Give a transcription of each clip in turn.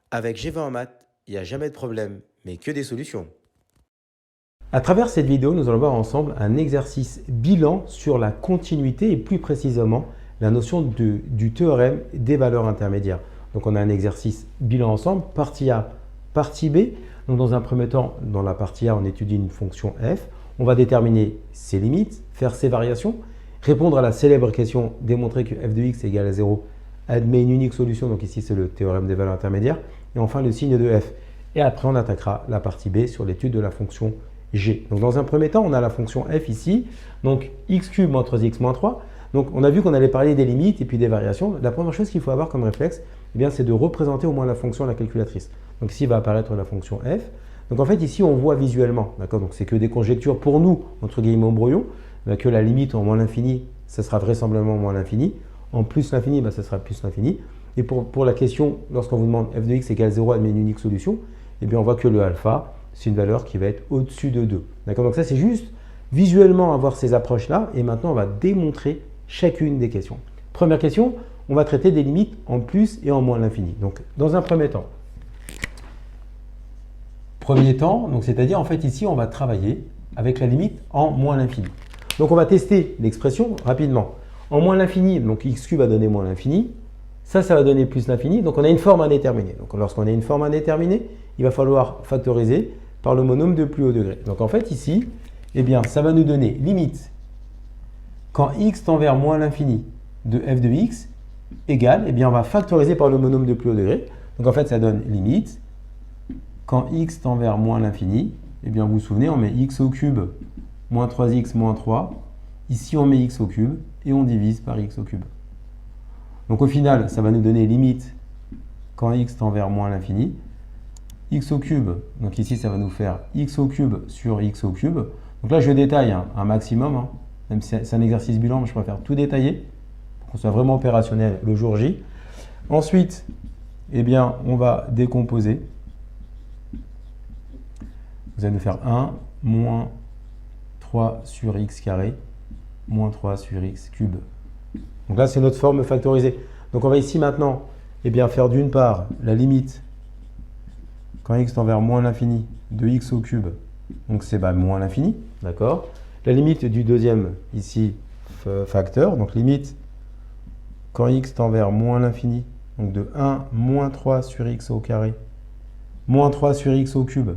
Avec G20 en maths, il n'y a jamais de problème, mais que des solutions. À travers cette vidéo, nous allons voir ensemble un exercice bilan sur la continuité et plus précisément la notion du théorème des valeurs intermédiaires. Donc on a un exercice bilan ensemble, partie A, partie B. Donc dans un premier temps, dans la partie A, on étudie une fonction f. On va déterminer ses limites, faire ses variations, répondre à la célèbre question, démontrer que f de x égale à 0 admet une unique solution, donc ici c'est le théorème des valeurs intermédiaires, et enfin le signe de f. Et après on attaquera la partie B sur l'étude de la fonction g. Donc dans un premier temps, on a la fonction f ici, donc x cube moins 3x moins 3. Donc on a vu qu'on allait parler des limites et puis des variations. La première chose qu'il faut avoir comme réflexe, eh bien, c'est de représenter au moins la fonction à la calculatrice. Donc ici va apparaître la fonction f. Donc en fait ici on voit visuellement, d'accord, donc c'est que des conjectures pour nous, entre guillemets au brouillon, que la limite en moins l'infini, ça sera vraisemblablement moins l'infini. En plus l'infini, ça sera plus l'infini. Et pour la question, lorsqu'on vous demande f de x égale 0 admet une unique solution, eh bien on voit que le alpha, c'est une valeur qui va être au-dessus de 2. D'accord? Donc ça, c'est juste visuellement avoir ces approches-là. Et maintenant, on va démontrer chacune des questions. Première question, on va traiter des limites en plus et en moins l'infini. Donc, dans un premier temps, donc c'est-à-dire, en fait, ici, on va travailler avec la limite en moins l'infini. Donc, on va tester l'expression rapidement. En moins l'infini, donc x cube va donner moins l'infini. Ça va donner plus l'infini. Donc, on a une forme indéterminée. Donc, lorsqu'on a une forme indéterminée, il va falloir factoriser par le monôme de plus haut degré. Donc en fait ici, eh bien, ça va nous donner limite quand x tend vers moins l'infini de f de x égale, eh bien on va factoriser par le monôme de plus haut degré. Donc en fait ça donne limite quand x tend vers moins l'infini, eh bien vous vous souvenez, on met x au cube moins 3x moins 3. Ici on met x au cube et on divise par x au cube. Donc au final, ça va nous donner limite quand x tend vers moins l'infini. X au cube, donc ici ça va nous faire x au cube sur x au cube. Donc là je détaille un maximum, même si c'est un exercice bilan, mais je préfère tout détailler pour qu'on soit vraiment opérationnel le jour J. Ensuite, eh bien, on va décomposer. Vous allez nous faire 1 moins 3 sur x carré moins 3 sur x cube. Donc là c'est notre forme factorisée. Donc on va ici maintenant eh bien, faire d'une part la limite quand x tend vers moins l'infini de x au cube, donc c'est moins l'infini, d'accord. La limite du deuxième, ici, facteur, donc limite quand x tend vers moins l'infini, donc de 1 moins 3 sur x au carré, moins 3 sur x au cube.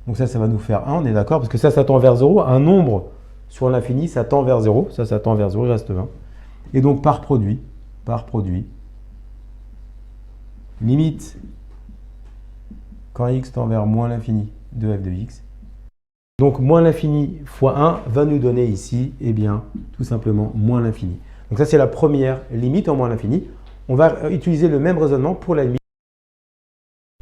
Donc ça va nous faire 1, on est d'accord, parce que ça tend vers 0. Un nombre sur l'infini, ça tend vers 0. Ça tend vers 0, il reste 1. Et donc par produit, limite quand x tend vers moins l'infini de f de x. Donc moins l'infini fois 1 va nous donner ici, eh bien, tout simplement moins l'infini. Donc ça, c'est la première limite en moins l'infini. On va utiliser le même raisonnement pour la limite.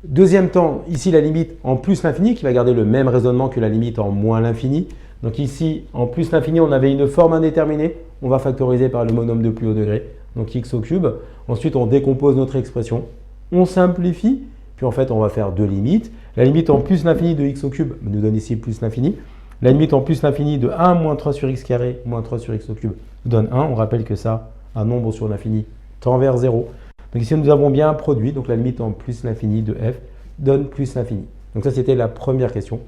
Deuxième temps, ici la limite en plus l'infini qui va garder le même raisonnement que la limite en moins l'infini. Donc ici, en plus l'infini, on avait une forme indéterminée. On va factoriser par le monôme de plus haut degré, donc x au cube. Ensuite, on décompose notre expression. On simplifie. Puis en fait, on va faire deux limites. La limite en plus l'infini de x au cube nous donne ici plus l'infini. La limite en plus l'infini de 1 moins 3 sur x carré moins 3 sur x au cube nous donne 1. On rappelle que ça, un nombre sur l'infini, tend vers 0. Donc ici, nous avons bien un produit. Donc la limite en plus l'infini de f donne plus l'infini. Donc ça, c'était la première question.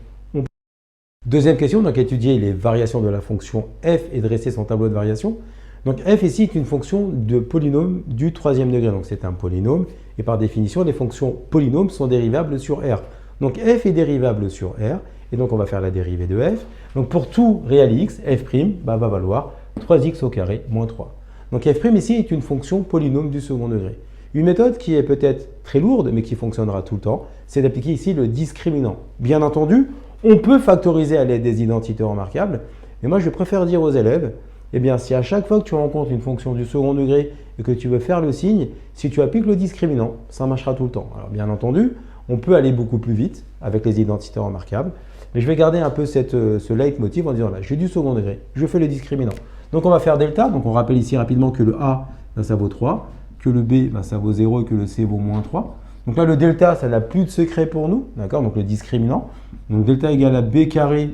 Deuxième question, donc étudier les variations de la fonction f et dresser son tableau de variation. Donc f ici est une fonction de polynôme du troisième degré. Donc c'est un polynôme. Et par définition, les fonctions polynômes sont dérivables sur R. Donc f est dérivable sur R, et donc on va faire la dérivée de f. Donc pour tout réel x, f' va valoir 3x au carré moins 3. Donc f' ici est une fonction polynôme du second degré. Une méthode qui est peut-être très lourde, mais qui fonctionnera tout le temps, c'est d'appliquer ici le discriminant. Bien entendu, on peut factoriser à l'aide des identités remarquables, mais moi je préfère dire aux élèves, eh bien, si à chaque fois que tu rencontres une fonction du second degré et que tu veux faire le signe, si tu appliques le discriminant, ça marchera tout le temps. Alors bien entendu, on peut aller beaucoup plus vite avec les identités remarquables, mais je vais garder un peu ce leitmotiv en disant là, j'ai du second degré, je fais le discriminant. Donc on va faire delta, donc on rappelle ici rapidement que le A, ça vaut 3, que le B, ça vaut 0 et que le C vaut moins 3. Donc là, le delta, ça n'a plus de secret pour nous, d'accord, donc le discriminant. Donc delta égale à B carré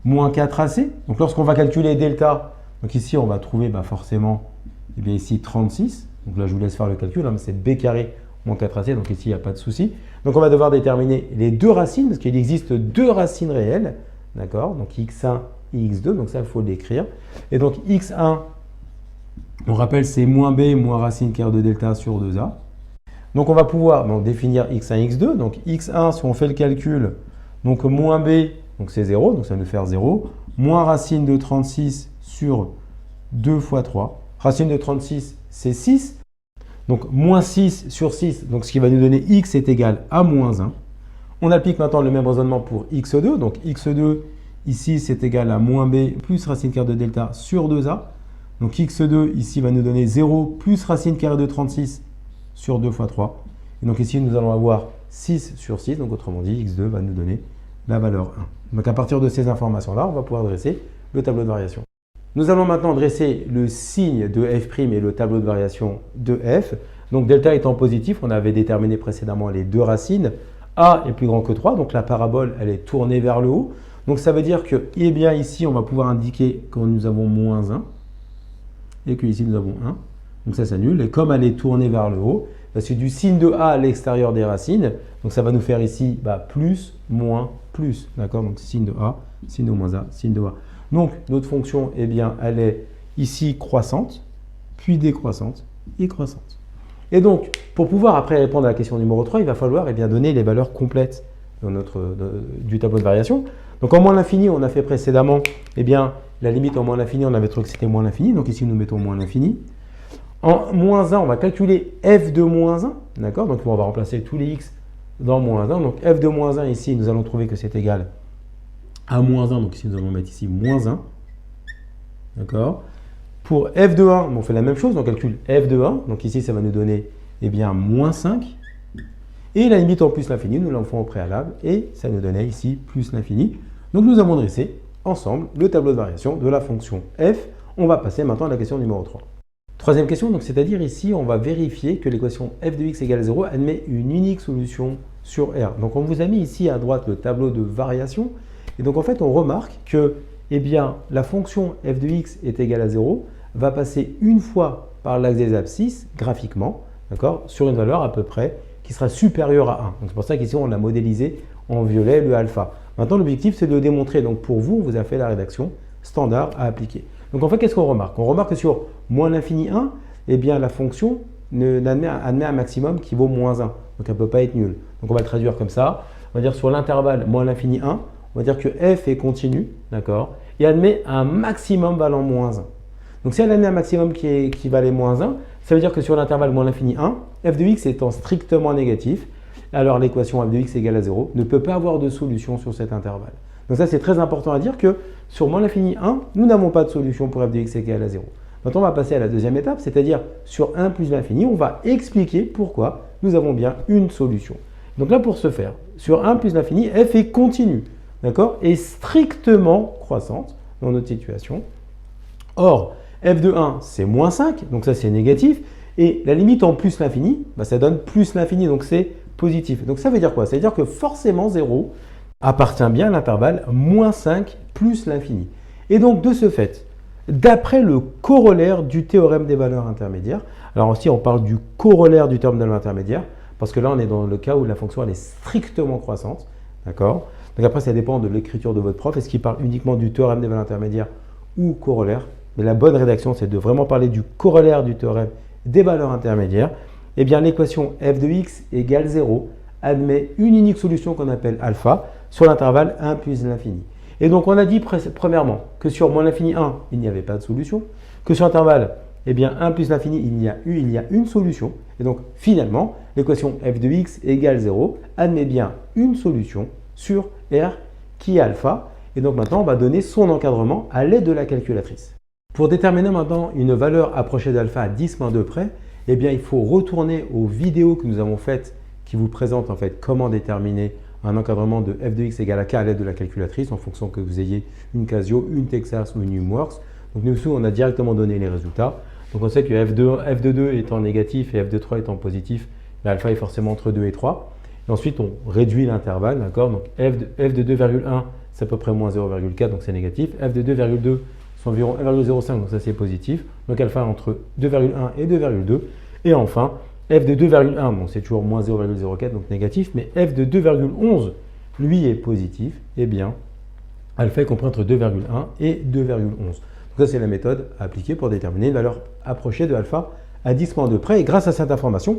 moins 4AC. Donc lorsqu'on va calculer delta, donc ici, on va trouver forcément, eh bien ici, 36. Donc là, je vous laisse faire le calcul, mais c'est b carré moins 4 racines, donc ici il n'y a pas de souci. Donc on va devoir déterminer les deux racines, parce qu'il existe deux racines réelles, d'accord? Donc x1 et x2, donc ça il faut l'écrire. Et donc x1, on rappelle c'est moins b moins racine carrée de delta sur 2a. Donc on va pouvoir définir x1, x2. Donc x1, si on fait le calcul, donc moins b, donc c'est 0, donc ça va nous faire 0, moins racine de 36 sur 2 fois 3. Racine de 36, c'est 6. Donc moins 6 sur 6, donc ce qui va nous donner x est égal à moins 1. On applique maintenant le même raisonnement pour x2. Donc x2, ici, c'est égal à moins b plus racine carrée de delta sur 2a. Donc x2, ici, va nous donner 0 plus racine carrée de 36 sur 2 fois 3. Et donc ici, nous allons avoir 6 sur 6. Donc autrement dit, x2 va nous donner la valeur 1. Donc à partir de ces informations-là, on va pouvoir dresser le tableau de variation. Nous allons maintenant dresser le signe de f' et le tableau de variation de f. Donc delta étant positif, on avait déterminé précédemment les deux racines. A est plus grand que 3, donc la parabole, elle est tournée vers le haut. Donc ça veut dire que, eh bien ici, on va pouvoir indiquer quand nous avons moins 1 et que ici nous avons 1. Donc ça s'annule. Et comme elle est tournée vers le haut, c'est du signe de A à l'extérieur des racines. Donc ça va nous faire ici plus, moins, plus. D'accord? Donc signe de A, signe de moins A, signe de A. Donc notre fonction, eh bien, elle est ici croissante, puis décroissante et croissante. Et donc, pour pouvoir après répondre à la question numéro 3, il va falloir donner les valeurs complètes du tableau de variation. Donc en moins l'infini, on a fait précédemment, la limite en moins l'infini, on avait trouvé que c'était moins l'infini. Donc ici, nous mettons moins l'infini. En moins 1, on va calculer f de moins 1. D'accord? Donc on va remplacer tous les x dans moins 1. Donc f de moins 1 ici, nous allons trouver que c'est égal à moins 1. Donc ici, nous allons mettre ici moins 1. D'accord? Pour f de 1, on fait la même chose. On calcule f de 1. Donc ici, ça va nous donner moins 5. Et la limite en plus l'infini, nous l'en faisons au préalable. Et ça nous donnait ici plus l'infini. Donc nous avons dressé ensemble le tableau de variation de la fonction f. On va passer maintenant à la question numéro 3. Troisième question, donc c'est-à-dire ici, on va vérifier que l'équation f de x égale 0 admet une unique solution sur R. Donc on vous a mis ici à droite le tableau de variation. Et donc en fait, on remarque que la fonction f de x est égale à 0 va passer une fois par l'axe des abscisses, graphiquement, sur une valeur à peu près qui sera supérieure à 1. Donc c'est pour ça qu'ici, on l'a modélisé en violet, le alpha. Maintenant, l'objectif, c'est de le démontrer. Donc pour vous, on vous a fait la rédaction standard à appliquer. Donc en fait, qu'est-ce qu'on remarque? On remarque que sur moins l'infini 1, la fonction admet un maximum qui vaut moins 1. Donc elle ne peut pas être nulle. Donc on va le traduire comme ça. On va dire sur l'intervalle moins l'infini 1, on va dire que f est continu, d'accord, et admet un maximum valant moins 1. Donc si elle admet un maximum qui valait moins 1, ça veut dire que sur l'intervalle moins l'infini 1, f de x étant strictement négatif, alors l'équation f de x égale à 0 ne peut pas avoir de solution sur cet intervalle. Donc ça, c'est très important à dire que sur moins l'infini 1, nous n'avons pas de solution pour f de x égale à 0. Maintenant, on va passer à la deuxième étape, c'est-à-dire sur 1 plus l'infini, on va expliquer pourquoi nous avons bien une solution. Donc là, pour ce faire, sur 1 plus l'infini, f est continue, d'accord, et strictement croissante dans notre situation. Or, f de 1, c'est moins 5, donc ça, c'est négatif. Et la limite en plus l'infini, ça donne plus l'infini, donc c'est positif. Donc ça veut dire quoi? Ça veut dire que forcément 0 appartient bien à l'intervalle moins 5 plus l'infini. Et donc de ce fait, d'après le corollaire du théorème des valeurs intermédiaires, alors aussi on parle du corollaire du théorème des valeurs intermédiaires, parce que là on est dans le cas où la fonction elle est strictement croissante, d'accord? Donc après ça dépend de l'écriture de votre prof, est-ce qu'il parle uniquement du théorème des valeurs intermédiaires ou corollaire? Mais la bonne rédaction c'est de vraiment parler du corollaire du théorème des valeurs intermédiaires. Eh bien l'équation f de x égale 0 admet une unique solution qu'on appelle alpha sur l'intervalle 1 plus l'infini. Et donc, on a dit premièrement que sur moins l'infini 1, il n'y avait pas de solution, que sur l'intervalle, 1 plus l'infini, il y a une solution. Et donc, finalement, l'équation f de x égale 0 admet bien une solution sur R qui est alpha. Et donc, maintenant, on va donner son encadrement à l'aide de la calculatrice. Pour déterminer maintenant une valeur approchée d'alpha à 10-2 près, il faut retourner aux vidéos que nous avons faites qui vous présentent en fait comment déterminer un encadrement de f de x égale à k à l'aide de la calculatrice en fonction que vous ayez une Casio, une Texas ou une Numworks. Donc nous, on a directement donné les résultats. Donc on sait que f de 2 étant négatif et f de 3 étant positif, l'alpha est forcément entre 2 et 3. Et ensuite, on réduit l'intervalle, d'accord? Donc f de 2,1, c'est à peu près moins 0,4, donc c'est négatif. F de 2,2, c'est environ 1,05, donc ça c'est positif. Donc alpha entre 2,1 et 2,2. Et enfin, f de 2,1, bon, c'est toujours moins 0,04, donc négatif, mais f de 2,11, lui, est positif, eh bien, alpha est compris entre 2,1 et 2,11. Donc ça, c'est la méthode à appliquer pour déterminer une valeur approchée de alpha à 10-2 près. Et grâce à cette information,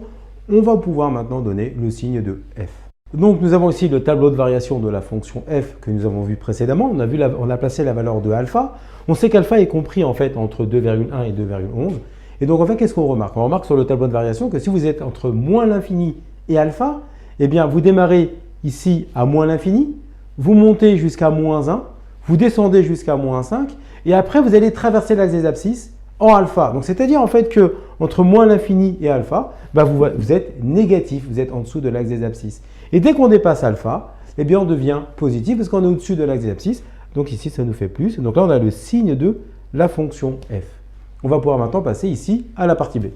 on va pouvoir maintenant donner le signe de f. Donc nous avons ici le tableau de variation de la fonction f que nous avons vu précédemment. On a placé la valeur de alpha. On sait qu'alpha est compris en fait entre 2,1 et 2,11. Et donc en fait, qu'est-ce qu'on remarque? On remarque sur le tableau de variation que si vous êtes entre moins l'infini et alpha, eh bien vous démarrez ici à moins l'infini, vous montez jusqu'à moins 1, vous descendez jusqu'à moins 5, et après vous allez traverser l'axe des abscisses en alpha. Donc c'est-à-dire en fait que entre moins l'infini et alpha, vous êtes négatif, vous êtes en dessous de l'axe des abscisses. Et dès qu'on dépasse alpha, eh bien on devient positif parce qu'on est au-dessus de l'axe des abscisses. Donc ici ça nous fait plus. Donc là on a le signe de la fonction f. On va pouvoir maintenant passer ici à la partie B.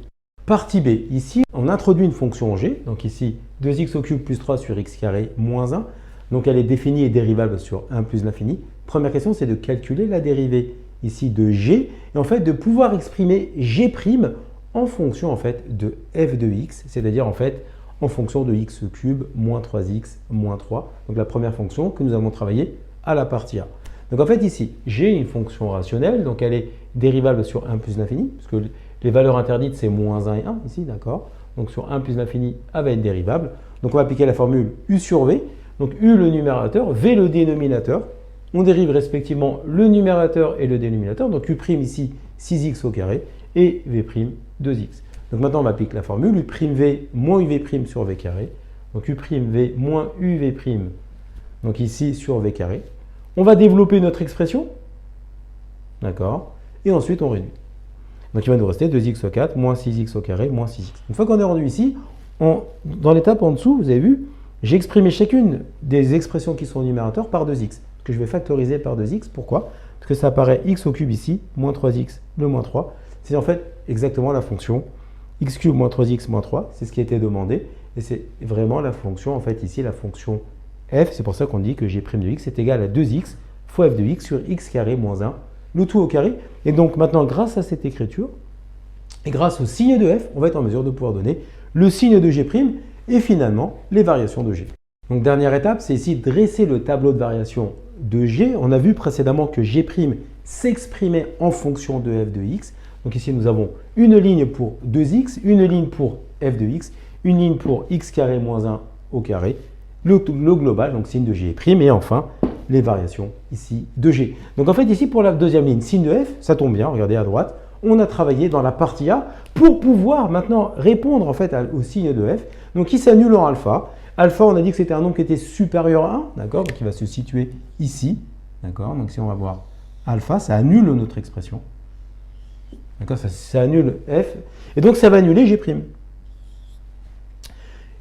Partie B, ici on introduit une fonction g. Donc ici 2x au cube plus 3 sur x carré moins 1. Donc elle est définie et dérivable sur 1 plus l'infini. Première question, c'est de calculer la dérivée ici de g et en fait de pouvoir exprimer g' en fonction en fait de f de x, c'est-à-dire en fait en fonction de x cube moins 3x moins 3. Donc la première fonction que nous avons travaillée à la partie A. Donc en fait ici, g est une fonction rationnelle, donc elle est dérivable sur 1 plus l'infini, parce que les valeurs interdites c'est moins 1 et 1 ici, d'accord? Donc sur 1 plus l'infini, elle va être dérivable. Donc on va appliquer la formule u sur v. Donc u le numérateur, v le dénominateur. On dérive respectivement le numérateur et le dénominateur. Donc u' ici 6x au carré et v' 2x. Donc maintenant on applique la formule u'v moins uv' sur v carré. Donc u'v moins uv', donc ici sur v carré. On va développer notre expression. D'accord? Et ensuite on réduit. Donc il va nous rester 2x au 4 moins 6x au carré moins 6x. Une fois qu'on est rendu ici, dans l'étape en dessous, vous avez vu, j'ai exprimé chacune des expressions qui sont au numérateur par 2x, que je vais factoriser par 2x. Pourquoi? Parce que ça apparaît x au cube ici, moins 3x, le moins 3. C'est en fait exactement la fonction x cube moins 3x moins 3. C'est ce qui a été demandé. Et c'est vraiment la fonction, en fait, ici, la fonction f. C'est pour ça qu'on dit que g' de x est égal à 2x fois f de x sur x carré moins 1, le tout au carré. Et donc maintenant, grâce à cette écriture, et grâce au signe de f, on va être en mesure de pouvoir donner le signe de g' et finalement les variations de g. Donc dernière étape, c'est ici dresser le tableau de variation de g. On a vu précédemment que g' s'exprimait en fonction de f de x. Donc ici, nous avons une ligne pour 2x, une ligne pour f de x, une ligne pour x carré moins 1 au carré, le global, donc signe de g', et enfin les variations ici de g. Donc en fait, ici pour la deuxième ligne, signe de f, ça tombe bien, regardez à droite, on a travaillé dans la partie A pour pouvoir maintenant répondre en fait au signe de f, donc qui s'annule en alpha. Alpha, on a dit que c'était un nombre qui était supérieur à 1, d'accord, donc il va se situer ici, d'accord. Donc si on va voir alpha, ça annule notre expression, d'accord, ça annule f, et donc ça va annuler g'.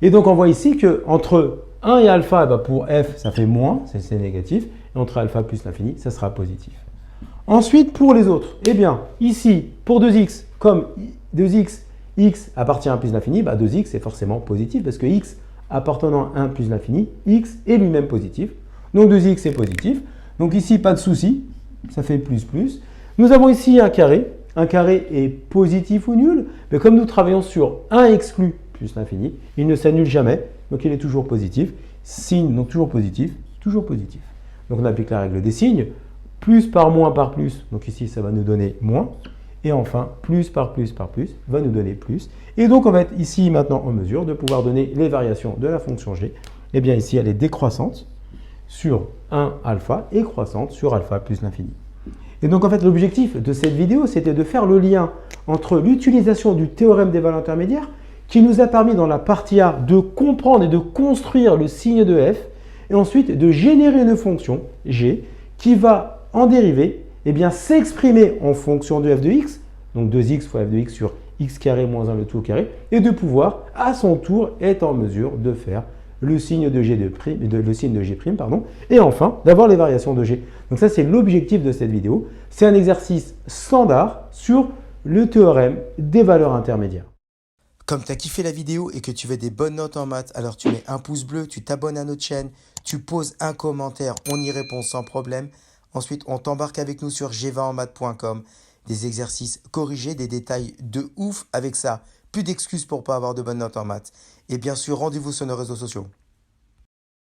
Et donc on voit ici que entre 1 et alpha, pour f, ça fait moins, c'est négatif, et entre alpha plus l'infini, ça sera positif. Ensuite, pour les autres, eh bien, ici, pour 2x, comme 2x, x appartient à 1 plus l'infini, 2x est forcément positif, parce que x appartenant à 1 plus l'infini, x est lui-même positif. Donc 2x est positif. Donc ici, pas de souci, ça fait plus, plus. Nous avons ici un carré. Un carré est positif ou nul, mais comme nous travaillons sur 1 exclu plus l'infini, il ne s'annule jamais, donc il est toujours positif. Signe, donc toujours positif, toujours positif. Donc on applique la règle des signes. Plus par moins par plus, donc ici ça va nous donner moins. Et enfin, plus par plus par plus va nous donner plus. Et donc on va être ici maintenant en mesure de pouvoir donner les variations de la fonction g. Et bien ici elle est décroissante sur 1 alpha et croissante sur alpha plus l'infini. Et donc en fait l'objectif de cette vidéo c'était de faire le lien entre l'utilisation du théorème des valeurs intermédiaires qui nous a permis dans la partie A de comprendre et de construire le signe de f et ensuite de générer une fonction g qui va en dérivée, eh bien, s'exprimer en fonction de f de x, donc 2x fois f de x sur x carré moins 1 le tout au carré, et de pouvoir, à son tour, être en mesure de faire le signe de g', et enfin, d'avoir les variations de g. Donc ça, c'est l'objectif de cette vidéo. C'est un exercice standard sur le théorème des valeurs intermédiaires. Comme tu as kiffé la vidéo et que tu veux des bonnes notes en maths, alors tu mets un pouce bleu, tu t'abonnes à notre chaîne, tu poses un commentaire, on y répond sans problème. Ensuite, on t'embarque avec nous sur g20enmaths.com, des exercices corrigés, des détails de ouf avec ça. Plus d'excuses pour pas avoir de bonnes notes en maths. Et bien sûr, rendez-vous sur nos réseaux sociaux.